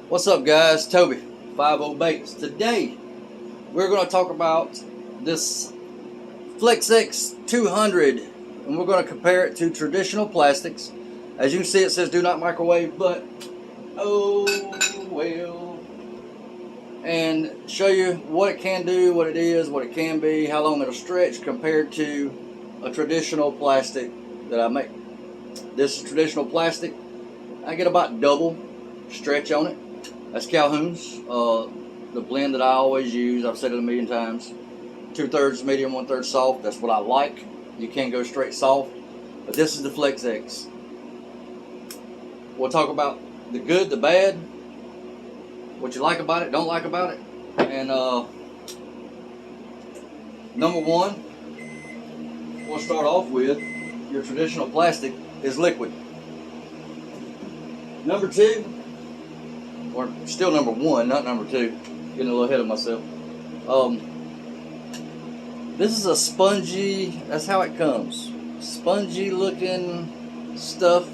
What's up, guys? Toby, 50 Baits. Today, we're going to talk about this Flex X200, and we're going to compare it to traditional plastics. As you can see, it says do not microwave, but oh well. And show you what it can do, what it is, what it can be, how long it'll stretch compared to a traditional plastic that I make. This is traditional plastic. I get about double stretch on it. That's Calhoun's, the blend that I always use. I've said it a million times. 2/3 medium, 1/3 soft. That's what I like. You can't go straight soft. But this is the Flex X. We'll talk about the good, the bad, what you like about it, don't like about it. And number one, we'll start off with your traditional plastic is liquid. Number two, or still number one, not number two, getting a little ahead of myself. This is a spongy, that's how it comes. Spongy looking stuff.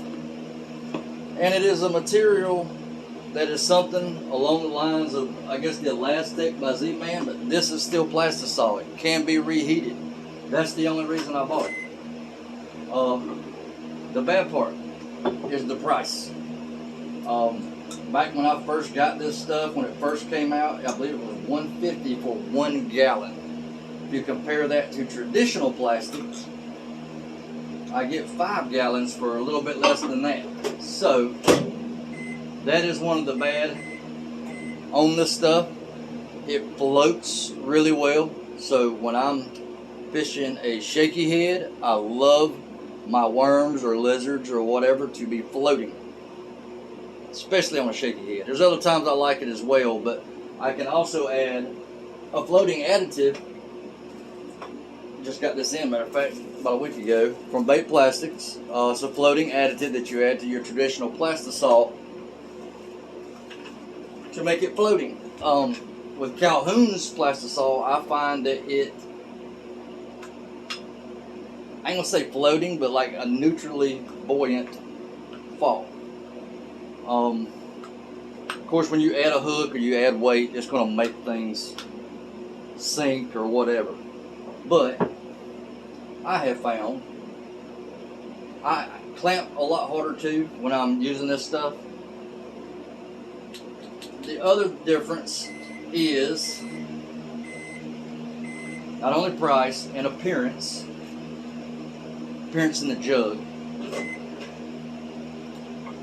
And it is a material that is something along the lines of, I guess, the Elastic by Z-Man, but this is still plastisol. It can be reheated. That's the only reason I bought it. The bad part is the price. Back when I first got this stuff, when it first came out, I believe it was $1.50 for 1 gallon. If you compare that to traditional plastics, I get 5 gallons for a little bit less than that. So that is one of the bad on this stuff. It floats really well. So when I'm fishing a shaky head, I love my worms or lizards or whatever to be floating, especially on a shaky head. There's other times I like it as well, but I can also add a floating additive. Just got this in, matter of fact, about a week ago from Bait Plastics. It's a floating additive that you add to your traditional plastisol to make it floating. With Calhoun's plastisol, I find that it, I ain't gonna say floating, but like a neutrally buoyant fall. Of course, when you add a hook or you add weight, it's going to make things sink or whatever. But I have found I clamp a lot harder too when I'm using this stuff. The other difference is not only price and appearance in the jug.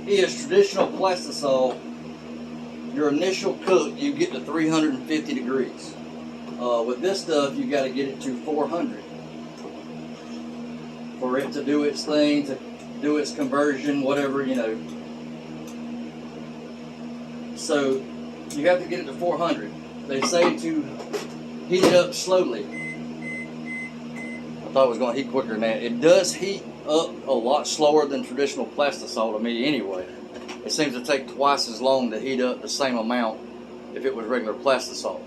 Is traditional plastisol, your initial cook, you get to 350 degrees. With this stuff, you got to get it to 400 for it to do its thing, to do its conversion, whatever, you know. So you have to get it to 400. They say to heat it up slowly. I thought it was going to heat quicker than that. It does heat up a lot slower than traditional plastisol to me anyway. It seems to take twice as long to heat up the same amount if it was regular plastisol.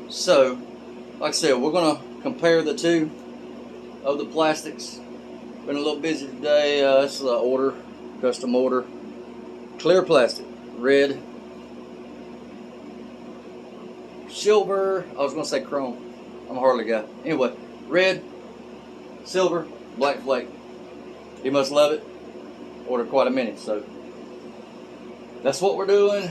So, like I said, we're going to compare the two of the plastics. Been a little busy today. This is an order, custom order. Clear plastic, red, silver, I was going to say chrome. I'm a Harley guy. Anyway, red, silver, black flake. You must love it. Ordered quite a many, so that's what we're doing.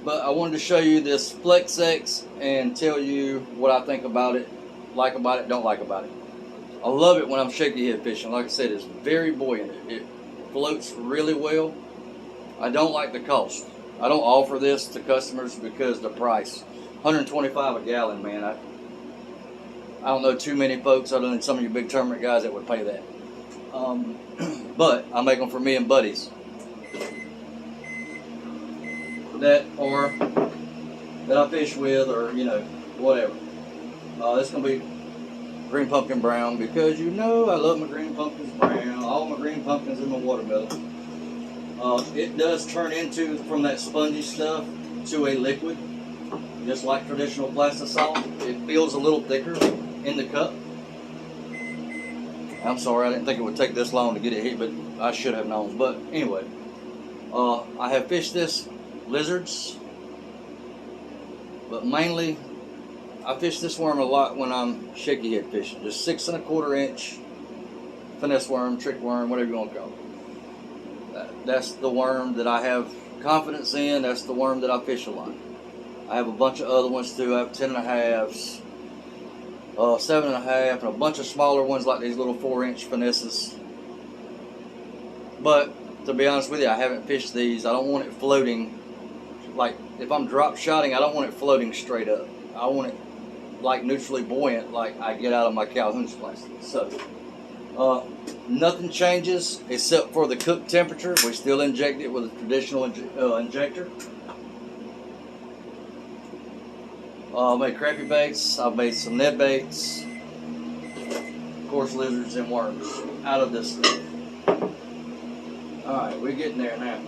But I wanted to show you this Flex X and tell you what I think about it, like about it, don't like about it. I love it when I'm shaky head fishing. Like I said, it's very buoyant. It floats really well. I don't like the cost. I don't offer this to customers because the price. $125 a gallon, man. I don't know too many folks other than some of you big tournament guys that would pay that. But I make them for me and buddies that I fish with, or you know, whatever. It's gonna be green pumpkin brown because you know I love my green pumpkins brown. All my green pumpkins in my watermelon. It does turn into, from that spongy stuff to a liquid, just like traditional plastisol. It feels a little thicker in the cup. I'm sorry, I didn't think it would take this long to get it heat, but I should have known. But anyway, I have fished this lizards, but mainly I fish this worm a lot when I'm shaky head fishing. Just 6 1/4 inch finesse worm, trick worm, whatever you want to call it. That's the worm that I have confidence in. That's the worm that I fish a lot. I have a bunch of other ones too. I have 10.5s, 7.5, and a bunch of smaller ones like these little 4-inch finesses. But to be honest with you, I haven't fished these. I don't want it floating. Like if I'm drop shotting, I don't want it floating straight up. I want it like neutrally buoyant, like I get out of my Calhoun's plastic. So nothing changes except for the cook temperature. We still inject it with a traditional injector. I made crappie baits. I've made some Ned baits. Of course, lizards and worms out of this stuff. Alright, we're getting there now.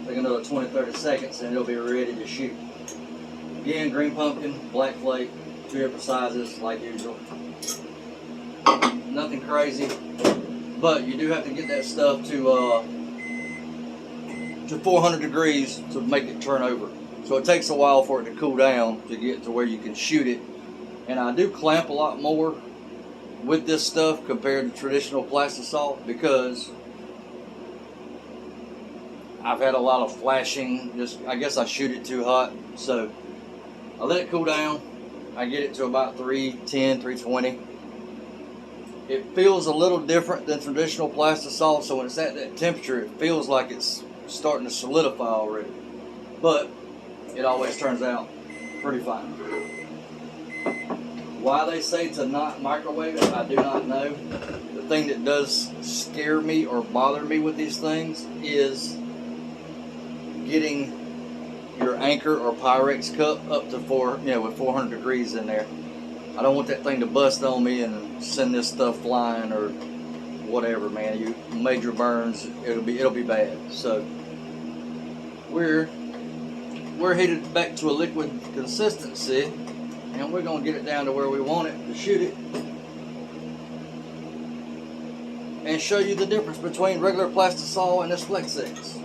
Take another 20-30 seconds and it'll be ready to shoot. Again, green pumpkin, black flake, 2 different sizes like usual. Nothing crazy, but you do have to get that stuff to 400 degrees to make it turn over. So it takes a while for it to cool down to get to where you can shoot it. And I do clamp a lot more with this stuff compared to traditional plastisol because I've had a lot of flashing. I guess I shoot it too hot. So I let it cool down. I get it to about 310, 320. It feels a little different than traditional plastisol. So when it's at that temperature, it feels like it's starting to solidify already. But it always turns out pretty fine. Why they say to not microwave it, I do not know. The thing that does scare me or bother me with these things is getting your Anchor or Pyrex cup up to with 400 degrees in there. I don't want that thing to bust on me and send this stuff flying or whatever, man. You major burns, it'll be bad. So we're heated back to a liquid consistency, and we're gonna get it down to where we want it to shoot it, and show you the difference between regular plastisol and this Flex X.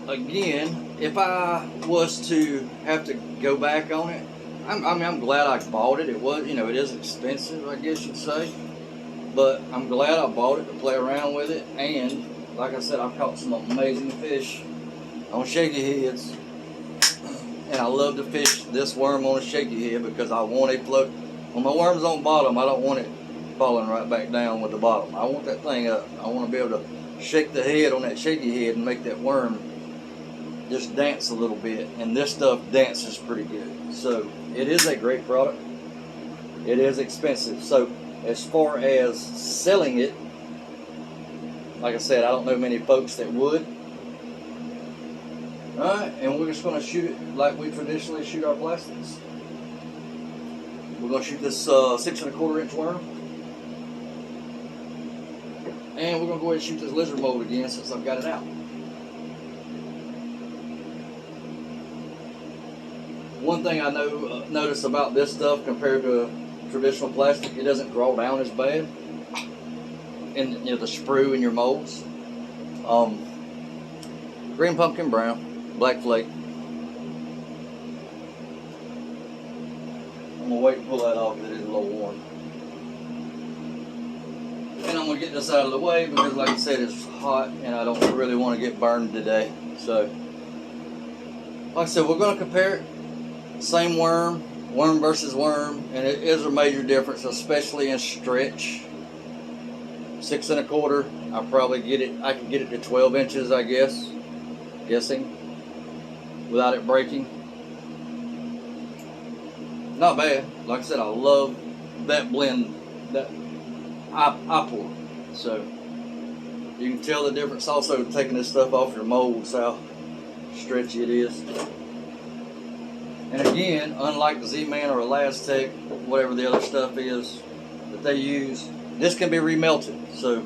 Again, if I was to have to go back on it, I'm glad I bought it. It was, it is expensive, I guess you'd say, but I'm glad I bought it to play around with it. And like I said, I've caught some amazing fish on shaky heads, and I love to fish this worm on a shaky head because I want it float. When my worm's on bottom, I don't want it falling right back down with the bottom. I want that thing up. I want to be able to shake the head on that shaky head and make that worm just dance a little bit, and this stuff dances pretty good. So it is a great product. It is expensive. So as far as selling it, like I said, I don't know many folks that would. Alright, and we're just going to shoot it like we traditionally shoot our plastics. We're going to shoot this 6 1/4 inch worm. And we're going to go ahead and shoot this lizard mold again since I've got it out. One thing I notice about this stuff compared to traditional plastic, it doesn't draw down as bad. And the sprue in your molds. Green pumpkin brown, black flake. I'm gonna wait and pull that off because it is a little warm. And I'm gonna get this out of the way because, like I said, it's hot and I don't really want to get burned today. So, like I said, we're gonna compare it. Same worm versus worm, and it is a major difference, especially in stretch. 6 1/4. I can get it to 12 inches, I guessing, without it breaking. Not bad. Like I said, I love that blend that I pour. So you can tell the difference also taking this stuff off your molds, how stretchy it is. And again, unlike the Z-Man or Elastec, whatever the other stuff is that they use, this can be remelted. So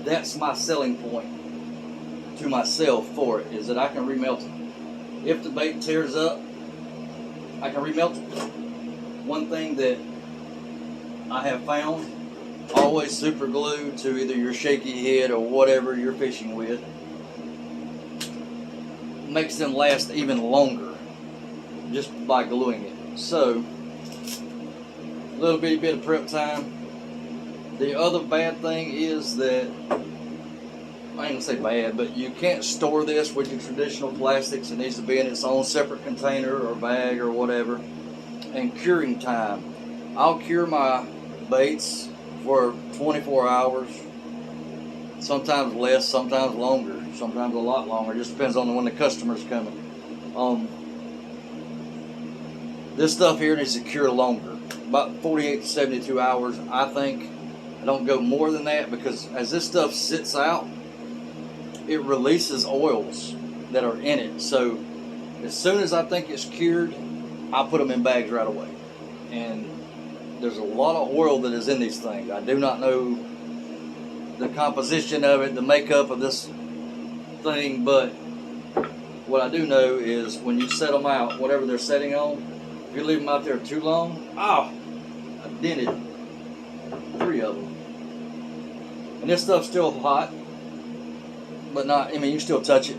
that's my selling point to myself for it, is that I can remelt it. If the bait tears up, I can remelt it. One thing that I have found, always super glue to either your shaky head or whatever you're fishing with. makes them last even longer just by gluing it. So, a little bit of prep time. The other bad thing is that, I ain't gonna say bad, but you can't store this with your traditional plastics. It needs to be in its own separate container or bag or whatever. And curing time. I'll cure my baits for 24 hours. Sometimes less, sometimes longer, sometimes a lot longer. It just depends on when the customer's coming. This stuff here needs to cure longer. About 48 to 72 hours, I think. I don't go more than that because as this stuff sits out, it releases oils that are in it. So as soon as I think it's cured, I'll put them in bags right away. And there's a lot of oil that is in these things. I do not know the composition of it, the makeup of this thing, but what I do know is when you set them out, whatever they're setting on, if you leave them out there too long, I dented 3 of them. And this stuff's still hot, but not, I mean, you can still touch it.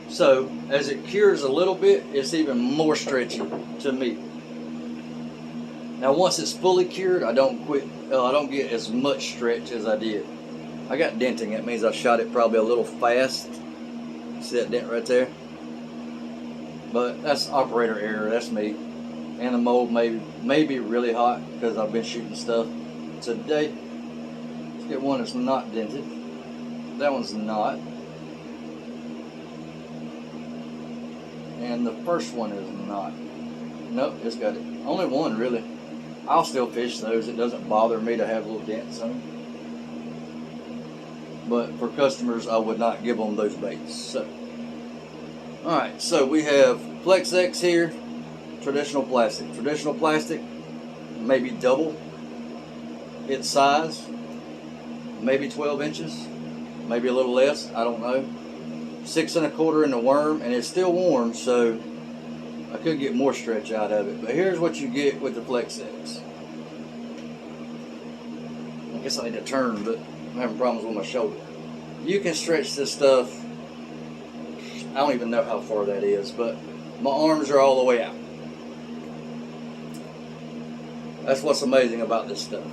So as it cures a little bit, it's even more stretchy to me. Now once it's fully cured, I don't get as much stretch as I did. I got denting. That means I shot it probably a little fast. See that dent right there? But that's operator error. That's me. And the mold may be really hot because I've been shooting stuff today. Let's get one that's not dented. That one's not. And the first one is not. Nope, it's got it. Only one really. I'll still fish those. It doesn't bother me to have little dents on them. But for customers, I would not give them those baits. So, alright, so we have Flex X here, traditional plastic. Traditional plastic, maybe double its size, maybe 12 inches, maybe a little less, I don't know. 6 1/4 in the worm, and it's still warm, so I could get more stretch out of it. But here's what you get with the Flex X. I guess I need to turn, but I'm having problems with my shoulder. You can stretch this stuff, I don't even know how far that is, but my arms are all the way out. That's what's amazing about this stuff.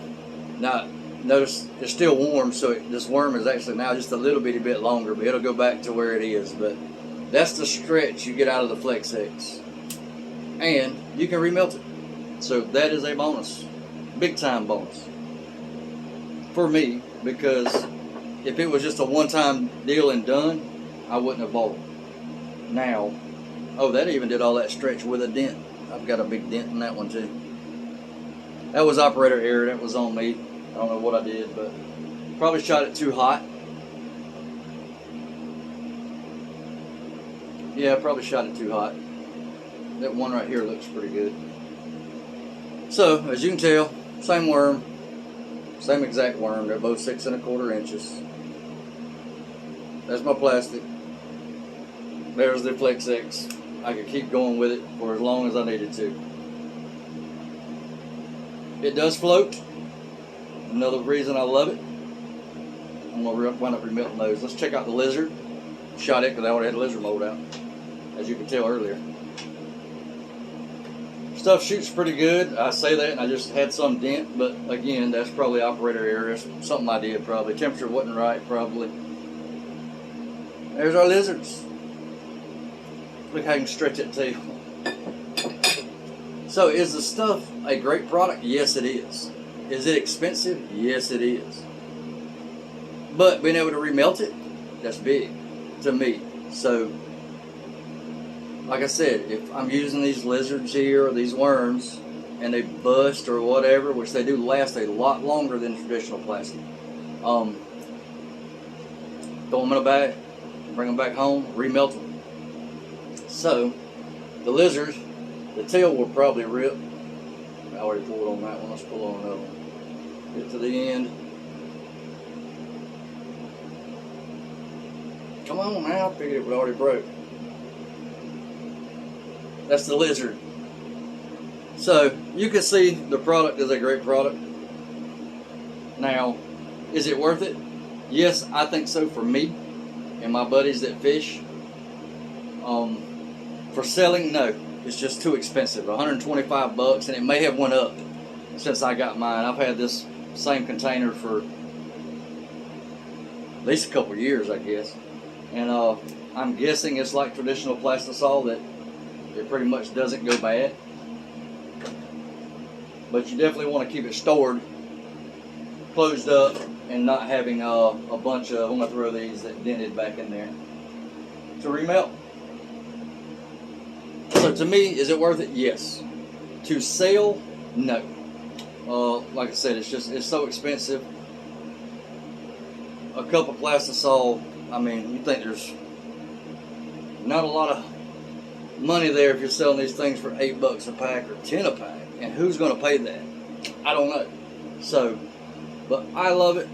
Now, notice it's still warm, so this worm is actually now just a little bitty bit longer, but it'll go back to where it is. But that's the stretch you get out of the Flex X. And you can remelt it. So that is a bonus. Big time bonus. For me, because if it was just a one-time deal and done, I wouldn't have bought it. Now, oh, that even did all that stretch with a dent. I've got a big dent in that one too. That was operator error. That was on me. I don't know what I did, but probably shot it too hot. Yeah, I probably shot it too hot. That one right here looks pretty good. So, as you can tell, same worm, same exact worm. They're both 6 1/4 inches. That's my plastic. There's the Flex X. I could keep going with it for as long as I needed to. It does float. Another reason I love it. I'm going to wind up remelting those. Let's check out the lizard. Shot it because I already had the lizard mold out, as you could tell earlier. Stuff shoots pretty good. I say that and I just had some dent, but again, that's probably operator error. It's something I did probably. Temperature wasn't right probably. There's our lizards. Look how I can stretch it to you. So is the stuff a great product? Yes, it is. Is it expensive? Yes, it is. But being able to remelt it, that's big to me. So, like I said, if I'm using these lizards here or these worms and they bust or whatever, which they do last a lot longer than traditional plastic, throw them in a bag, bring them back home, remelt them. So, the lizard, the tail will probably rip. I already pulled on that one. Let's pull on another one. Get to the end. Come on now, I figured it would already broke. That's the lizard. So, you can see the product is a great product. Now, is it worth it? Yes, I think so for me and my buddies that fish. For selling, no, it's just too expensive. 125 bucks, and it may have went up since I got mine. I've had this same container for at least a couple years, I guess. And I'm guessing it's like traditional plastisol, that it pretty much doesn't go bad. But you definitely want to keep it stored, closed up, and not having a bunch of, I'm going to throw these that dented back in there to remelt. So to me, is it worth it? Yes. To sell, no. Like I said, it's so expensive. A cup of plastisol, I mean, you think there's not a lot of money there if you're selling these things for $8 a pack or 10 a pack. And who's going to pay that? I don't know. So, but I love it.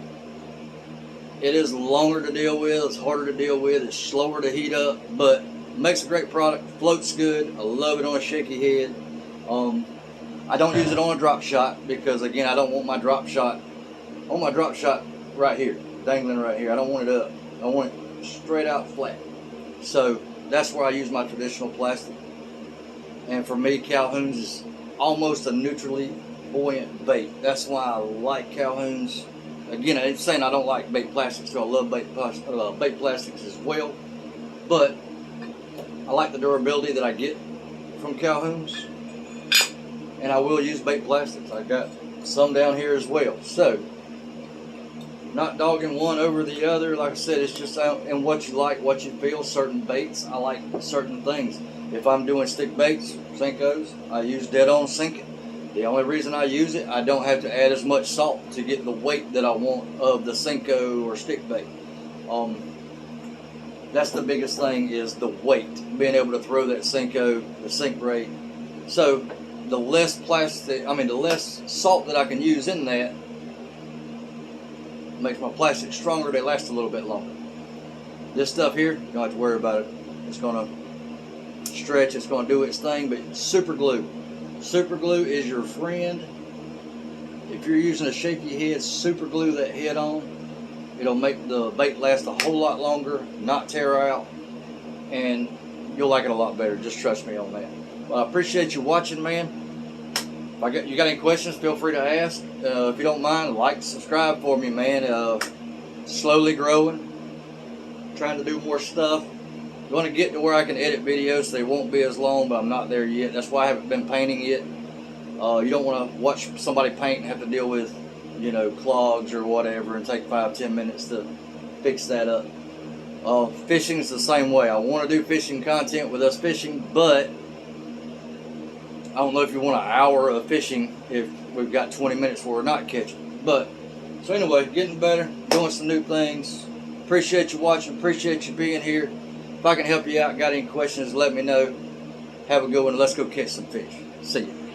It is longer to deal with. It's harder to deal with. It's slower to heat up, but makes a great product. Floats good. I love it on a shaky head. I don't use it on a drop shot because, again, I don't want my drop shot on my drop shot right here, dangling right here. I don't want it up. I want it straight out flat. So that's where I use my traditional plastic. And for me, Calhoun's is almost a neutrally buoyant bait. That's why I like Calhoun's. Again, I'm saying I don't like bait plastics, so I love bait plastics as well. But I like the durability that I get from Calhoun's. And I will use bait plastics. I got some down here as well. So, not dogging one over the other. Like I said, it's just in what you like, what you feel. Certain baits, I like certain things. If I'm doing stick baits, Senkos, I use dead on sinking. The only reason I use it, I don't have to add as much salt to get the weight that I want of the Senko or stick bait. That's the biggest thing, is the weight. Being able to throw that Senko, the sink rate. So the less the less salt that I can use in that makes my plastic stronger. They last a little bit longer. This stuff here, you don't have to worry about it. It's gonna stretch, it's gonna do its thing. But super glue. Super glue is your friend. If you're using a shaky head, super glue that head on. It'll make the bait last a whole lot longer, not tear out, and you'll like it a lot better. Just trust me on that. Well, I appreciate you watching, man. If you got any questions, feel free to ask. If you don't mind, like, subscribe for me, man. Slowly growing, trying to do more stuff. Going to get to where I can edit videos so they won't be as long, but I'm not there yet. That's why I haven't been painting yet. You don't want to watch somebody paint and have to deal with, clogs or whatever and take 5-10 minutes to fix that up. Fishing is the same way. I want to do fishing content with us fishing, but I don't know if you want an hour of fishing if we've got 20 minutes where we're not catching. But, so anyway, getting better, doing some new things. Appreciate you watching, appreciate you being here. If I can help you out, got any questions, let me know. Have a good one. Let's go catch some fish. See you.